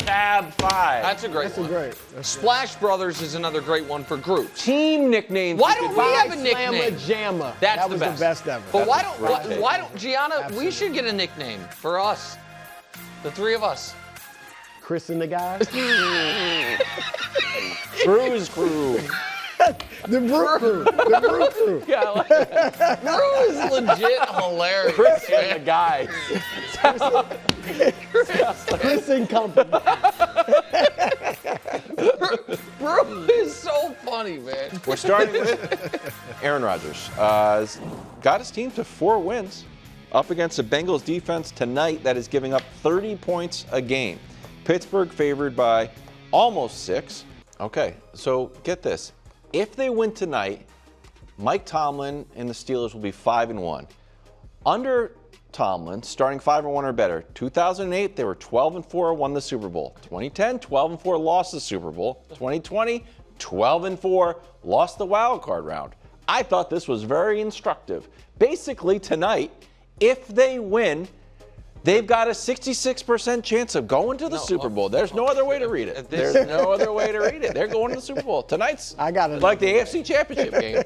Fab Five. That's a great one. Splash Brothers is another great one for groups. Team nicknames. Why don't we have a nickname? Jamma. That was the best ever. But why don't Gianna? Absolutely. We should get a nickname for us, the three of us. Chris and the guys. Bruise Crew. The Brew Crew. The Brew Crew. Yeah, I like that. Brew is legit hilarious. Chris and the guys. Chris and company. Brew is so funny, man. We're starting with Aaron Rodgers. Got his team to 4 wins up against the Bengals defense tonight that is giving up 30 points a game. Pittsburgh favored by almost 6. Okay, so get this. If they win tonight, Mike Tomlin and the Steelers will be 5-1. Under Tomlin, starting 5-1 or better. 2008, they were 12-4, won the Super Bowl. 2010, 12-4, lost the Super Bowl. 2020, 12-4, lost the wild card round. I thought this was very instructive. Basically, tonight, if they win, they've got a 66% chance of going to the Super Bowl. There's no other way to read it. There's no other way to read it. They're going to the Super Bowl. Tonight's like the AFC Championship game.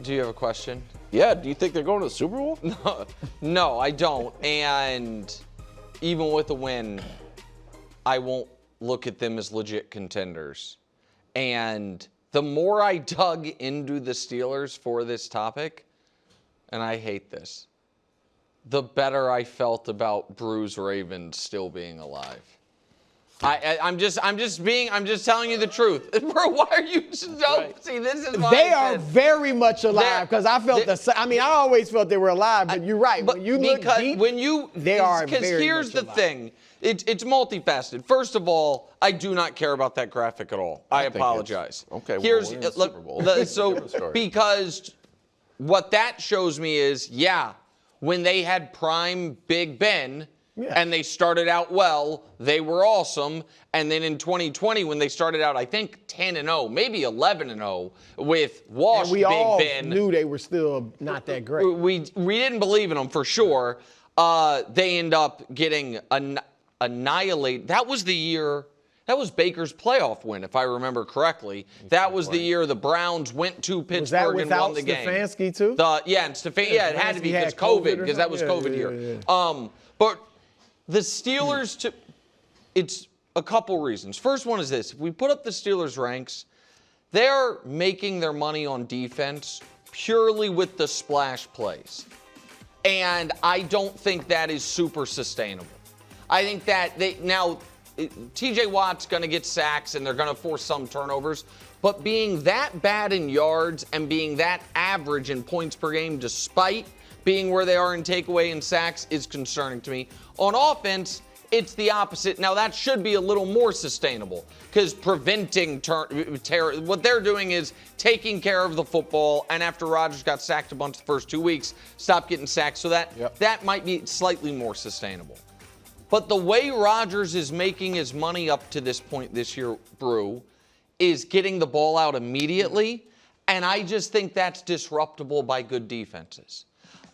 Do you have a question? Yeah, do you think they're going to the Super Bowl? No, I don't. And even with a win, I won't look at them as legit contenders. And the more I dug into the Steelers for this topic, and I hate this, the better I felt about Bruce Ravens still being alive. I'm just telling you the truth. Bro, why are you so, right. See, this is why they are very much alive, because I felt I always felt they were alive, but you're right. When you look deep, they are very much alive. Because here's the thing. It's multifaceted. First of all, I do not care about that graphic at all. I apologize. Okay, well, here's the Super Bowl. Because what that shows me is, when they had prime Big Ben and they started out well, they were awesome. And then in 2020, when they started out, I think 10-0, maybe 11-0 with washed Big Ben. We all knew they were still not that great. We didn't believe in them for sure. They end up getting annihilate. That was the year. That was Baker's playoff win, if I remember correctly. That was the year the Browns went to Pittsburgh and won the game. Was that without Stefanski, too? It had to be because COVID, because that was COVID year. But the Steelers, it's a couple reasons. First one is this. If we put up the Steelers' ranks, they're making their money on defense purely with the splash plays. And I don't think that is super sustainable. I think that TJ Watt's going to get sacks and they're going to force some turnovers, but being that bad in yards and being that average in points per game despite being where they are in takeaway and sacks is concerning to me. On offense, it's the opposite. Now, that should be a little more sustainable because preventing what they're doing is taking care of the football, and after Rodgers got sacked a bunch the first 2 weeks, stopped getting sacked, so that might be slightly more sustainable. But the way Rodgers is making his money up to this point this year, Brew, is getting the ball out immediately, and I just think that's disruptible by good defenses.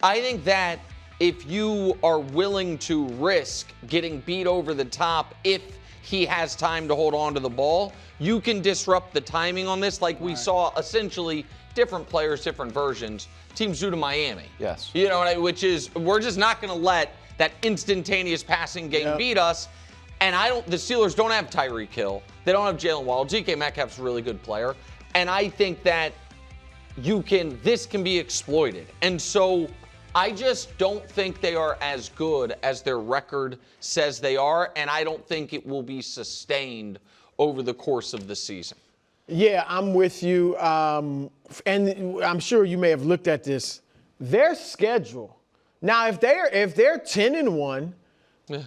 I think that if you are willing to risk getting beat over the top if he has time to hold on to the ball, you can disrupt the timing on this like we saw essentially different players, different versions, teams do to Miami. Yes. You know, which is we're just not going to let that instantaneous passing game beat us. And the Steelers don't have Tyreek Hill. They don't have Jalen Waddle. DK Metcalf's a really good player. And I think that this can be exploited. And so I just don't think they are as good as their record says they are. And I don't think it will be sustained over the course of the season. Yeah, I'm with you. And I'm sure you may have looked at this. Their schedule. Now, if they're 10-1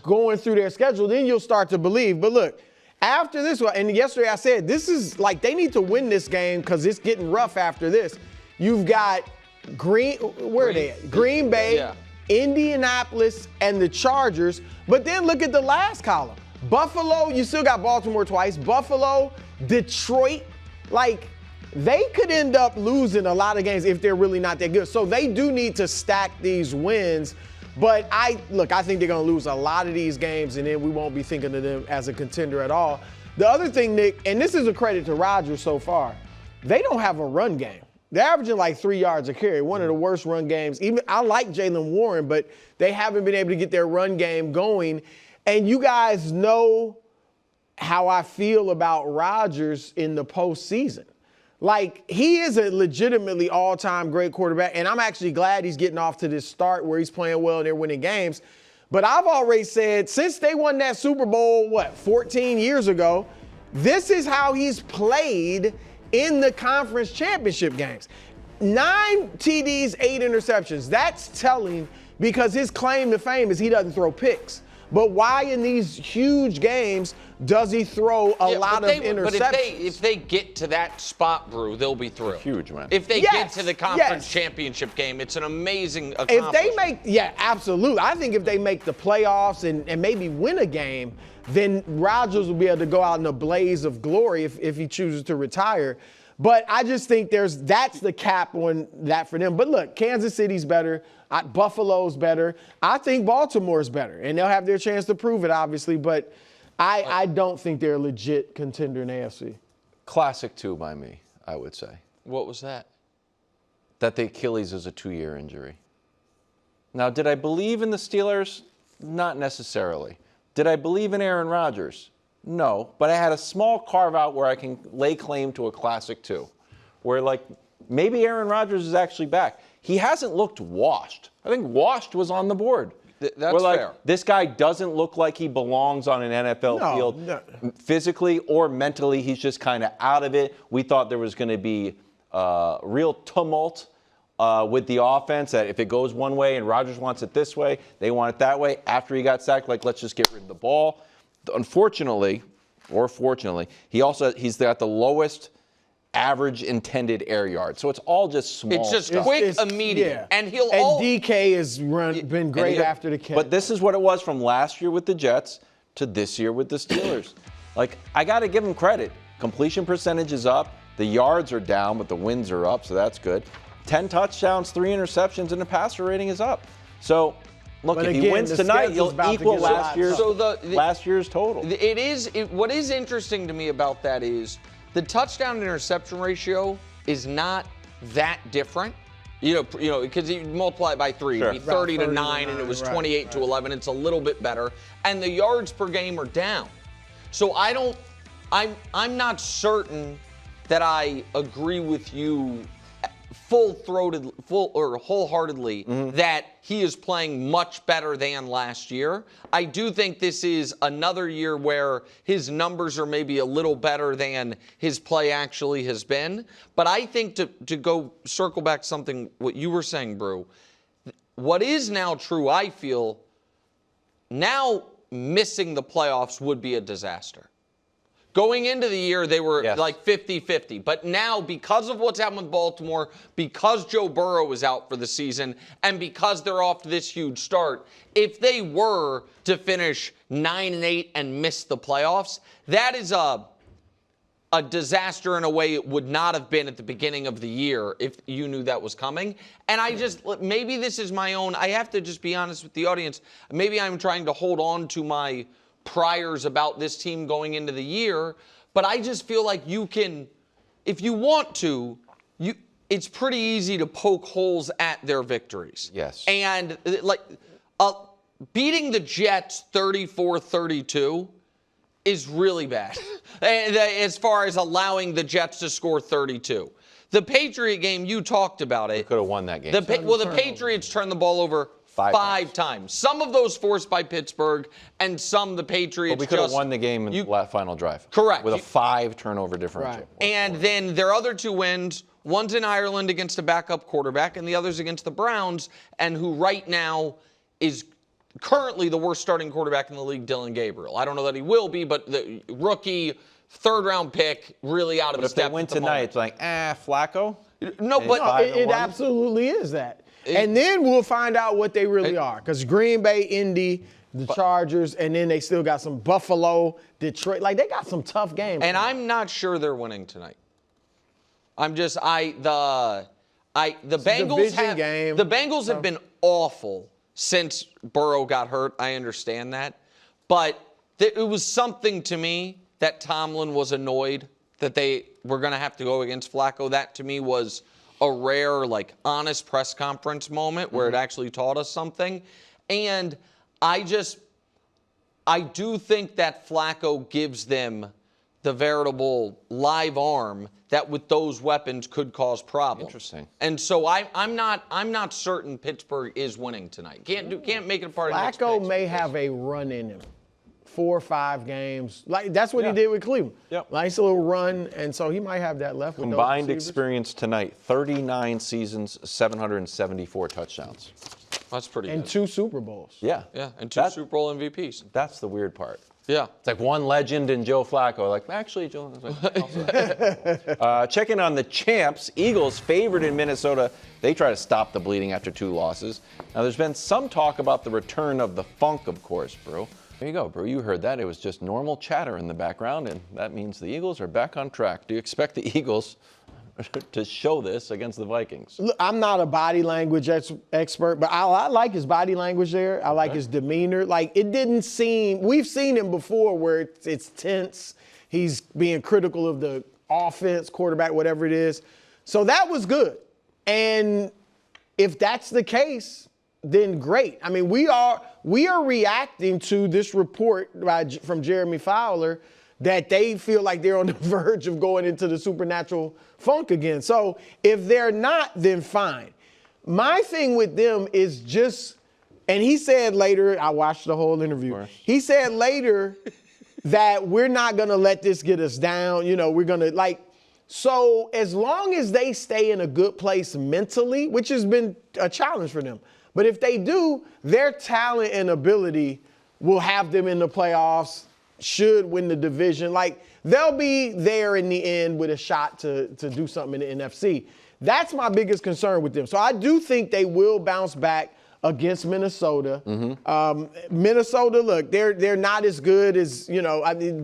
going through their schedule, then you'll start to believe. But look, after this one, and yesterday I said, this is like they need to win this game because it's getting rough after this. You've got Green Bay, Indianapolis, and the Chargers. But then look at the last column. Buffalo, you still got Baltimore twice. Buffalo, Detroit, they could end up losing a lot of games if they're really not that good. So they do need to stack these wins. But I think they're going to lose a lot of these games, and then we won't be thinking of them as a contender at all. The other thing, Nick, and this is a credit to Rodgers so far, they don't have a run game. They're averaging like 3 yards a carry, one of the worst run games. Even I like Jalen Warren, but they haven't been able to get their run game going. And you guys know how I feel about Rodgers in the postseason. Like, he is a legitimately all-time great quarterback, and I'm actually glad he's getting off to this start where he's playing well and they're winning games. But I've already said, since they won that Super Bowl, 14 years ago, this is how he's played in the conference championship games. 9 TDs, 8 interceptions. That's telling, because his claim to fame is he doesn't throw picks. But why in these huge games does he throw a lot of interceptions? But if they get to that spot, Brew, they'll be through. Huge, man. If they get to the conference championship game, it's an amazing accomplishment. If they absolutely. I think if they make the playoffs and maybe win a game, then Rodgers will be able to go out in a blaze of glory if he chooses to retire. But I just think that's the cap on that for them. But look, Kansas City's better. Buffalo's better. I think Baltimore's better. And they'll have their chance to prove it, obviously. But I don't think they're a legit contender in AFC. Classic 2 by me, I would say. What was that? That the Achilles is a 2-year injury. Now, did I believe in the Steelers? Not necessarily. Did I believe in Aaron Rodgers? No, but I had a small carve-out where I can lay claim to a classic 2, where, like, maybe Aaron Rodgers is actually back. He hasn't looked washed. I think washed was on the board. That's fair. This guy doesn't look like he belongs on an NFL field. No. Physically or mentally, he's just kind of out of it. We thought there was going to be real tumult with the offense, that if it goes one way and Rodgers wants it this way, they want it that way. After he got sacked, let's just get rid of the ball. Unfortunately, or fortunately, he's got the lowest average intended air yard. So it's all just small It's just stuff. quick, immediate. Yeah. And DK has been great after the catch. But this is what it was from last year with the Jets to this year with the Steelers. I got to give him credit. Completion percentage is up. The yards are down, but the wins are up, so that's good. 10 touchdowns, 3 interceptions, and the passer rating is up. So, look, if he wins tonight, he'll equal last year's total. What is interesting to me about that is the touchdown interception ratio is not that different. Because you multiply it by 3, it'd be 30 to 9, and it was 28 to 11. It's a little bit better, and the yards per game are down. So I'm not certain that I agree with you wholeheartedly that he is playing much better than last year. I do think this is another year where his numbers are maybe a little better than his play actually has been. But I think to go circle back to something what you were saying, Brew, what is now true, I feel, now missing the playoffs would be a disaster. Going into the year, they were like 50-50. But now, because of what's happened with Baltimore, because Joe Burrow is out for the season, and because they're off to this huge start, if they were to finish 9-8 and miss the playoffs, that is a disaster in a way it would not have been at the beginning of the year if you knew that was coming. And maybe this is my own, I have to just be honest with the audience, maybe I'm trying to hold on to my priors about this team going into the year, but I just feel like you can, if you want to, it's pretty easy to poke holes at their victories. Yes. And beating the Jets 34-32 is really bad as far as allowing the Jets to score 32. The Patriot game, you talked about it. They could have won that game. The Patriots turned the ball over five times. Some of those forced by Pittsburgh, and some the Patriots But we could have won the game in the final drive. Correct. With a 5 turnover differential. Right. And then their other 2 wins, one's in Ireland against a backup quarterback, and the other's against the Browns, and who right now is currently the worst starting quarterback in the league, Dylan Gabriel. I don't know that he will be, but the rookie, 3rd-round pick, really out of his depth. But if they win tonight, it's like, Flacco? No, but it absolutely is that. And then we'll find out what they really are. Because Green Bay, Indy, the Chargers, and then they still got some Buffalo, Detroit. They got some tough games. And I'm not sure they're winning tonight. The Bengals have been awful since Burrow got hurt. I understand that. But it was something to me that Tomlin was annoyed that they were going to have to go against Flacco. That, to me, was a rare, honest press conference moment where it actually taught us something. And I do think that Flacco gives them the veritable live arm that with those weapons could cause problems. Interesting. And so I'm not certain Pittsburgh is winning tonight. Can't make it a part of next Flacco picks. may have a run in him. 4 or 5 games. That's what he did with Cleveland. Yep. Nice little run, and so he might have that left with Combined those receivers. experience tonight, 39 seasons, 774 touchdowns. That's pretty And good. 2 Super Bowls. Yeah. Yeah, and 2 Super Bowl MVPs. That's the weird part. Yeah. It's like one legend and Joe Flacco. Actually, Joe. Check in on the champs. Eagles favored in Minnesota. They try to stop the bleeding after 2 losses. Now, there's been some talk about the return of the funk, of course, Brew. There you go, Brew. You heard that. It was just normal chatter in the background, and that means the Eagles are back on track. Do you expect the Eagles to show this against the Vikings? Look, I'm not a body language expert, but I like his body language there. I like his demeanor. It didn't seem – we've seen him before where it's tense. He's being critical of the offense, quarterback, whatever it is. So that was good. And if that's the case – then great. I mean, we are reacting to this report from Jeremy Fowler that they feel like they're on the verge of going into the supernatural funk again. So if they're not, then fine. My thing with them is just, and he said later, I watched the whole interview. He said later that we're not going to let this get us down. We're going to so as long as they stay in a good place mentally, which has been a challenge for them. But if they do, their talent and ability will have them in the playoffs, should win the division. They'll be there in the end with a shot to do something in the NFC. That's my biggest concern with them. So I do think they will bounce back against Minnesota. Minnesota, look, they're not as good as,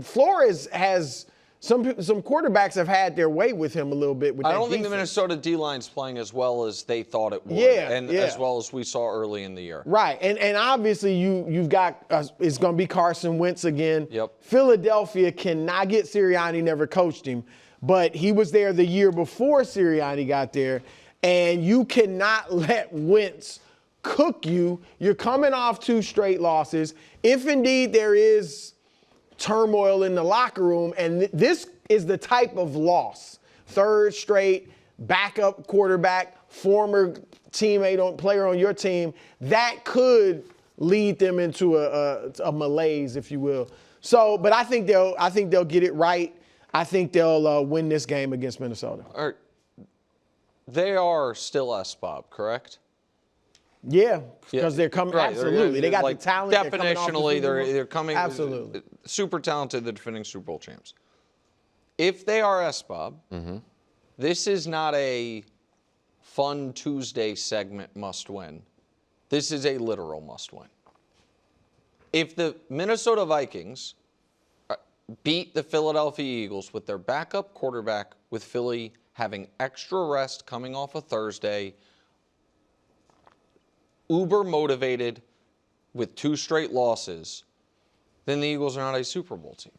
Flores has some quarterbacks have had their way with him a little bit. I don't think the Minnesota D-line's playing as well as they thought it would, as well as we saw early in the year. Right, and obviously you've got it's going to be Carson Wentz again. Yep. Philadelphia cannot get Sirianni, never coached him, but he was there the year before Sirianni got there, and you cannot let Wentz cook you. You're coming off 2 straight losses. If indeed there is turmoil in the locker room, and this is the type of loss, 3rd straight, backup quarterback, former teammate, player on your team, that could lead them into a malaise, if you will. So, but I think they'll get it right. I think they'll win this game against Minnesota. They are still S-Bob, correct? Yeah, because they're coming. Right, absolutely, they got the talent. Definitionally, they're coming. Absolutely, super talented. The defending Super Bowl champs. If they are S-Bob, this is not a fun Tuesday segment must-win. This is a literal must-win. If the Minnesota Vikings beat the Philadelphia Eagles with their backup quarterback, with Philly having extra rest coming off a Thursday, uber motivated with 2 straight losses, then the Eagles are not a Super Bowl team.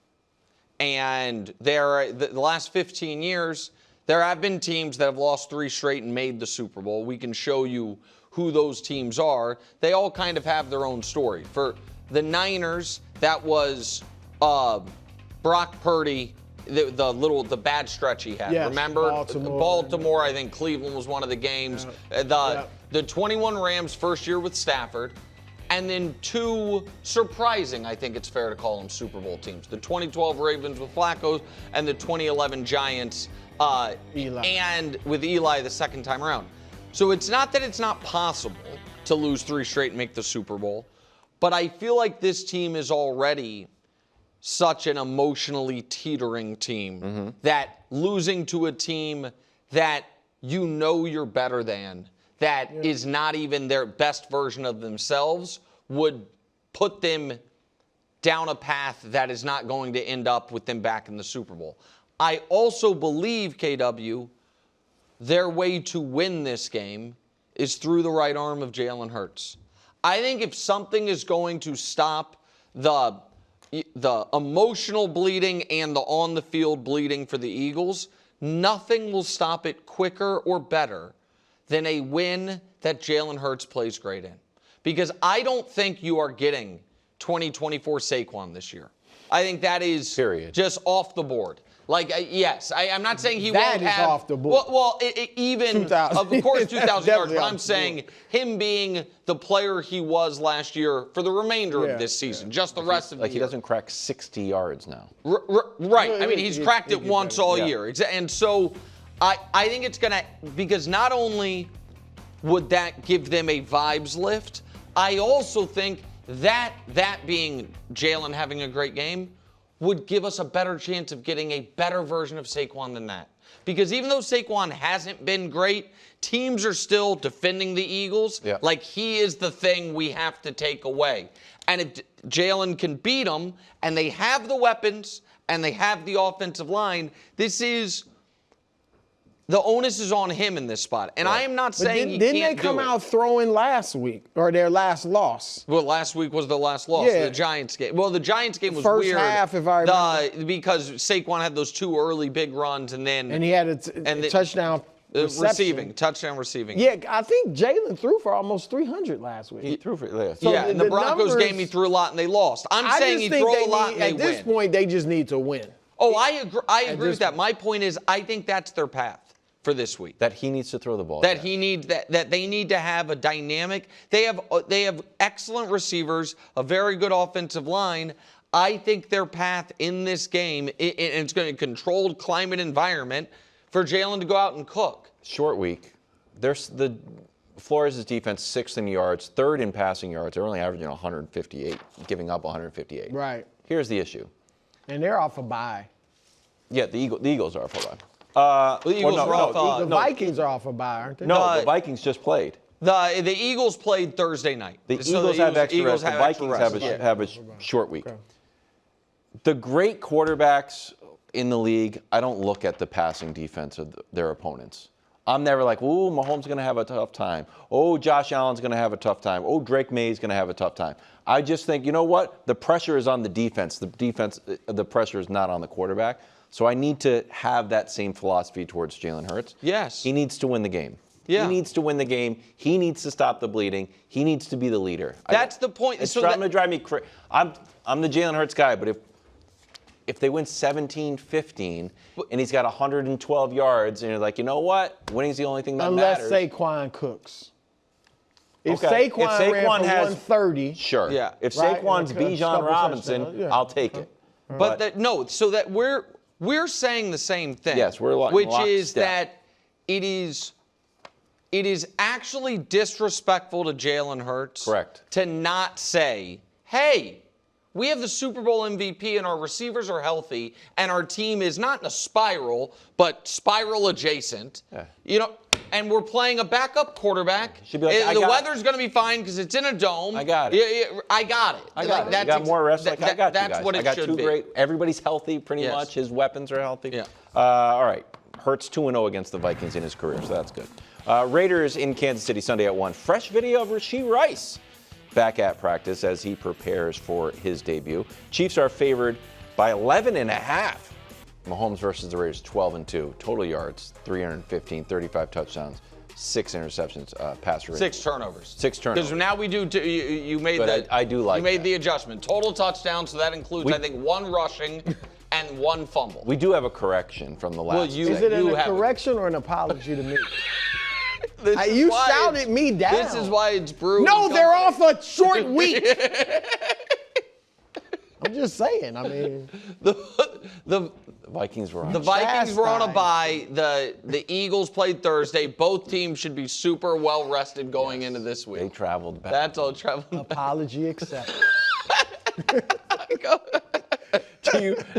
And the last 15 years, there have been teams that have lost 3 straight and made the Super Bowl. We can show you who those teams are. They all kind of have their own story. For the Niners, that was Brock Purdy, the bad stretch he had. Yes, Remember? Baltimore, I think Cleveland was one of the games. The 21 Rams first year with Stafford. And then 2 surprising, I think it's fair to call them, Super Bowl teams. The 2012 Ravens with Flacco and the 2011 Giants and with Eli the second time around. So it's not that it's not possible to lose 3 straight and make the Super Bowl, but I feel like this team is already such an emotionally teetering team that losing to a team that you're better than, that is not even their best version of themselves, would put them down a path that is not going to end up with them back in the Super Bowl. I also believe, KW, their way to win this game is through the right arm of Jalen Hurts. I think if something is going to stop the emotional bleeding and the on-the-field bleeding for the Eagles, nothing will stop it quicker or better than a win that Jalen Hurts plays great in. Because I don't think you are getting 2024 Saquon this year. I think that is just off the board. Like, yes, I'm not saying he won't have. That is off the board. Well, even, of course, 2,000 yards, but I'm saying him being the player he was last year for the remainder of this season, just the rest of the year. Like, he doesn't crack 60 yards now. Right. I mean, he's cracked it once all year. And so I think it's going to, because not only would that give them a vibes lift, I also think that being Jalen having a great game would give us a better chance of getting a better version of Saquon than that. Because even though Saquon hasn't been great, teams are still defending the Eagles like he is the thing we have to take away. And if Jalen can beat them, and they have the weapons, and they have the offensive line, the onus is on him in this spot. And I am not saying he can't do it. Didn't they come out throwing last week, or their last loss? Well, last week was the last loss, the Giants game. Well, the Giants game was First weird. half, if I remember. Because Saquon had those 2 early big runs, and then... And he had a touchdown touchdown receiving. Yeah, I think Jalen threw for almost 300 last week. He threw for in the Broncos game, he threw a lot, and they lost. I'm saying he threw a lot, and they win. At this point, they just need to win. Oh, I agree with that. My point is, I think that's their path for this week. That he needs to throw the ball. That he needs that they need to have a dynamic. They have excellent receivers, a very good offensive line. I think their path in this game, and it's going to be a controlled climate environment for Jalen to go out and cook. Short week. There's the Flores' defense 6th in yards, 3rd in passing yards. They're only averaging 158, giving up 158. Right. Here's the issue. And they're off a bye. Yeah, the Eagles are off a bye. The Vikings are off a bye, aren't they? No, the Vikings just played. The Eagles played Thursday night. The Eagles have extra rest. The Vikings have a short week. Okay. The great quarterbacks in the league, I don't look at the passing defense of their opponents. I'm never like, ooh, Mahomes is going to have a tough time. Oh, Josh Allen's going to have a tough time. Oh, Drake May's going to have a tough time. I just think, you know what? The pressure is on the defense. The pressure is not on the quarterback. So I need to have that same philosophy towards Jalen Hurts. Yes. He needs to win the game. Yeah. He needs to win the game. He needs to stop the bleeding. He needs to be the leader. That's the point. It's going to drive me crazy. I'm the Jalen Hurts guy, but if they win 17-15 and he's got 112 yards and you're like, you know what? Winning's the only thing that matters. Unless Saquon cooks. If Saquon ran for 130. Sure. Yeah. If Saquon's Bijan Robinson, I'll take it. But so that we're saying the same thing. Yes, we're which is that it is actually disrespectful to Jalen Hurts. Correct. To not say, hey, we have the Super Bowl MVP and our receivers are healthy and our team is not in a spiral, but spiral adjacent. Yeah. You know, and we're playing a backup quarterback. Should be like, the weather's going to be fine because it's in a dome. I got it. I got it. I got it. You got more rest. I got you guys. That's what it should be. Great. Everybody's healthy pretty much. His weapons are healthy. Yeah. All right. Hurts 2-0 against the Vikings in his career, so that's good. Raiders in Kansas City Sunday at 1. Fresh video of Rashee Rice back at practice as he prepares for his debut. Chiefs are favored by 11.5. Mahomes versus the Raiders, 12-2. Total yards, 315, 35 touchdowns, 6 interceptions, pass rate. 6 turnovers. 6 turnovers. Because now we do. You made I do like. You made the adjustment. Total touchdowns, so that includes I think 1 rushing and 1 fumble. We do have a correction from the last. Is it a correction or an apology to me? You shouted me down. This is why it's brewing. No, they're off a short week. I'm just saying. I mean, the Vikings were on. The Vikings were on a bye. The Eagles played Thursday. Both teams should be super well rested going into this week. They traveled back. That's all traveled. Apology accepted.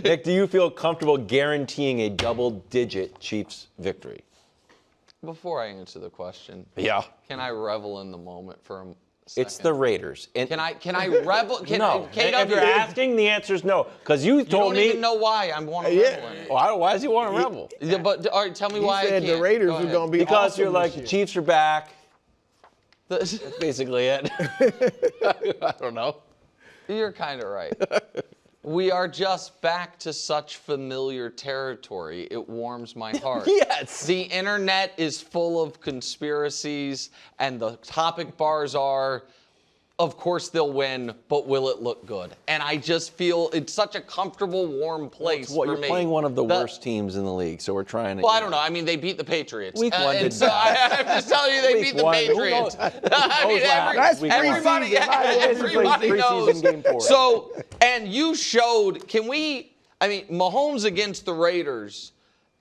Nick, do you feel comfortable guaranteeing a double-digit Chiefs victory? Before I answer the question, can I revel in the moment for a second? It's the Raiders. And can I revel? No. If you're asking, the answer is no. Because you told me. You don't even know why I want to revel in it. Why does he want to revel? But all right, tell me why I can't. The Raiders are going to be because awesome you're like, Chiefs are back. That's basically it. I don't know. You're kind of right. We are just back to such familiar territory. It warms my heart. Yes. The internet is full of conspiracies, and the topic bars are, of course they'll win, but will it look good? And I just feel it's such a comfortable, warm place for me. You're playing one of the worst teams in the league, so we're trying to. Well, I don't know. I mean, they beat the Patriots. Week 1 did so I'm just telling you, they beat the Patriots. I mean, everybody knows. Game 4. So, and you showed, Mahomes against the Raiders,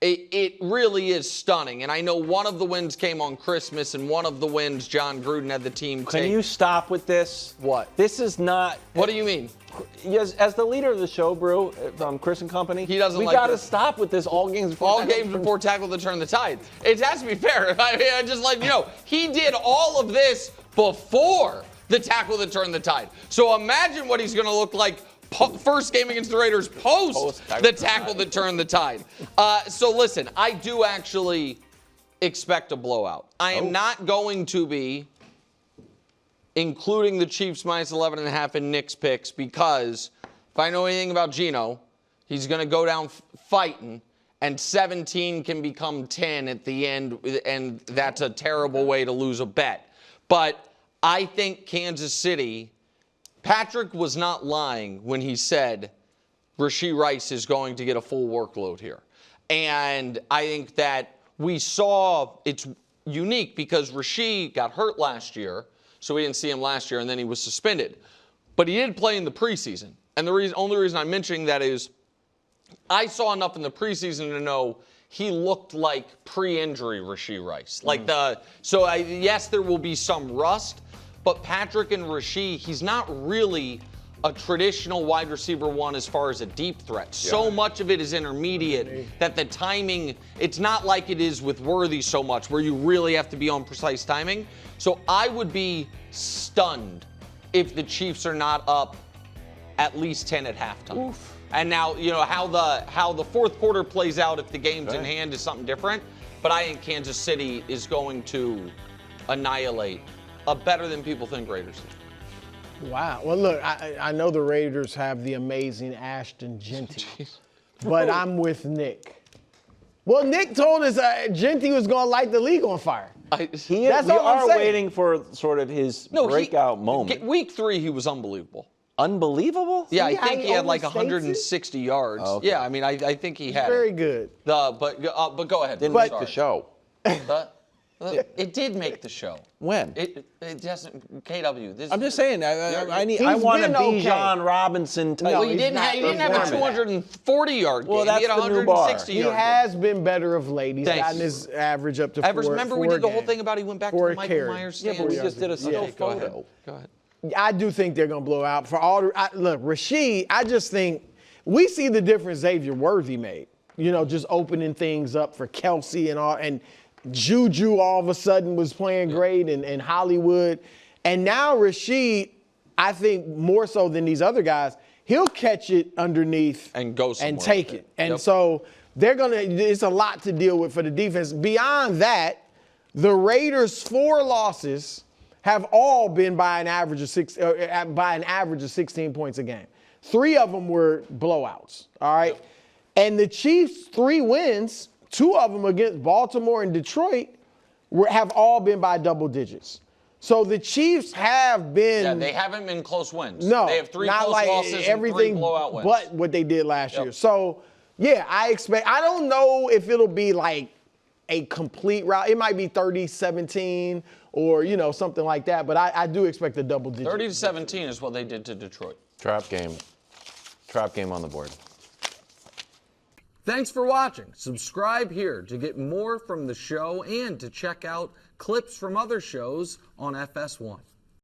it really is stunning. And I know one of the wins came on Christmas, and one of the wins John Gruden had the team take. Can you stop with this? What? This is not. What do you mean? As the leader of the show, Brew, Chris and company, he doesn't. We like got to this. Stop with this. All games before tackle to turn the tide. It has to be fair. I mean, just like he did all of this before the tackle that turned the tide. So imagine what he's going to look like. First game against the Raiders post the tackle that turned the tide. So listen, I do actually expect a blowout. I am not going to be including the Chiefs minus 11.5 in Nick's picks, because if I know anything about Geno, he's going to go down fighting, and 17 can become 10 at the end, and that's a terrible way to lose a bet. But I think Kansas City, Patrick was not lying when he said Rashee Rice is going to get a full workload here. And I think that we saw it's unique because Rashee got hurt last year, so we didn't see him last year, and then he was suspended. But he did play in the preseason. And the only reason I'm mentioning that is I saw enough in the preseason to know he looked like pre-injury Rashee Rice. Yes, there will be some rust, but Patrick and Rashee, he's not really a traditional wide receiver one as far as a deep threat. Yeah. So much of it is intermediate that the timing, it's not like it is with Worthy so much where you really have to be on precise timing. So I would be stunned if the Chiefs are not up at least 10 at halftime. Oof. And now, how the fourth quarter plays out if the game's in hand is something different. But I think Kansas City is going to annihilate a better than people think Raiders team. Wow. Well, look, I know the Raiders have the amazing Ashton Genty, but I'm with Nick. Well, Nick told us Genty was going to light the league on fire. We are waiting for sort of his breakout moment. Week 3, he was unbelievable. Unbelievable? Yeah, I think he had like 160 yards. Oh, okay. Yeah, I mean, I think he had very good. But go ahead. Didn't make the show. It did make the show. When? It doesn't. KW. I'm just saying. I want a Bijan Robinson type. No, he didn't have a 240-yard game. Well, that's he had a 160-yard He has been better of late. He's gotten his average up to 4. Remember we did the whole thing about he went back to the Michael Myers stand? Yeah, but we just did a photo. Go ahead. I do think they're going to blow out. Look, Rashee, I just think we see the difference Xavier Worthy made. Just opening things up for Kelsey and all, and Juju all of a sudden was playing great, and Hollywood. And now Rashee, I think more so than these other guys, he'll catch it underneath and go somewhere and take it. And so it's a lot to deal with for the defense. Beyond that, the Raiders' 4 losses have all been by an average of 16 points a game. 3 of them were blowouts. All right. Yep. And the Chiefs' 3 wins, 2 of them against Baltimore and Detroit, have all been by double digits. So the Chiefs have been. Yeah, they haven't been close wins. No, they have 3 close losses and 3 blowout wins. But what they did last year. So yeah, I don't know if it'll be like a complete rout. It might be 30-17 or something like that. But I do expect a double digit. 30-17 is what they did to Detroit. Trap game on the board. Thanks for watching. Subscribe here to get more from the show and to check out clips from other shows on FS1.